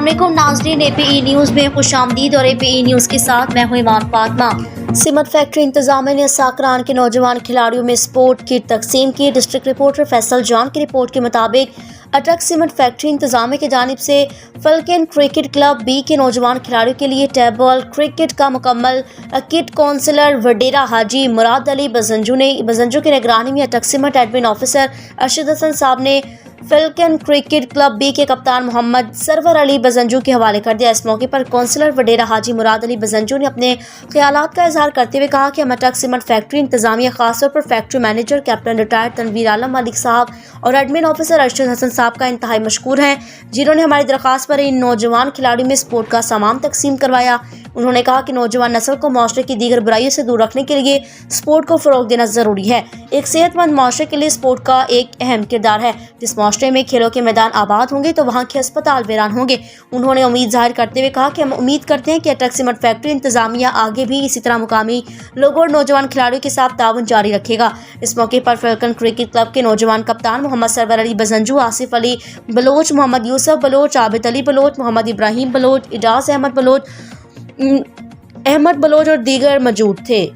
अस्सलाम वालेकुम नाज़रीन, APE न्यूज़ में खुशामदीद और APE न्यूज़ के साथ मैं हूँ ईमान फातिमा। सीमेंट फैक्ट्री इंतजामिया ने साकरान के नौजवान खिलाड़ियों में स्पोर्ट किट तकसीम की। डिस्ट्रिक्ट रिपोर्टर फैसल जॉन की रिपोर्ट के मुताबिक अटक सीमेंट फैक्ट्री इंतजामिया की जानिब से फल्कन क्रिकेट क्लब बी के नौजवान खिलाड़ियों के लिए टेबल क्रिकेट का मुकम्मल किट काउंसलर वडेरा हाजी मुराद अली बजंजू की निगरानी में Attock cement admin officer Arshad Hasan sahab ने फल्कन क्रिकेट क्लब बी के कप्तान मोहम्मद सरवर अली बजंजू के हवाले कर दिया। इस मौके पर काउंसलर वडेरा हाजी मुराद अली बजंजू ने अपने ख्यालात का इजहार करते हुए कहा कि हम अटक सीमेंट फैक्ट्री इंतजामिया खासतौर पर factory manager captain retired Tanveer Alam Malik sahab और एडमिन ऑफिसर अरशद हसन साहब का इंतहाई मशकूर हैं, जिन्होंने हमारी दरख्वास्त पर इन नौजवान खिलाड़ियों में स्पोर्ट का सामान तकसीम करवाया। उन्होंने कहा कि नौजवान नस्ल को माशरे की दीगर बुराइयों से दूर रखने के लिए स्पोर्ट को फ़रोग देना ज़रूरी है। एक सेहतमंद माशरे के लिए स्पोर्ट का एक अहम किरदार है। जिस माशरे में खेलों के मैदान आबाद होंगे तो वहाँ के अस्पताल वीरान होंगे। उन्होंने उम्मीद जाहिर करते हुए कहा कि हम उम्मीद करते हैं कि अटक सीमेंट फैक्ट्री इंतजामिया आगे भी इसी तरह मुकामी लोगों और नौजवान खिलाड़ियों के साथ ताउन जारी रखेगा। इस मौके पर फल्कन क्रिकेट क्लब के नौजवान कप्तान मोहम्मद सरवर अली बजंजू, आसिफ अली बलोच, मोहम्मद यूसुफ बलोच, आबिद अली बलोच, मोहम्मद इब्राहिम बलोच, इजाज अहमद बलोच और दीगर मौजूद थे।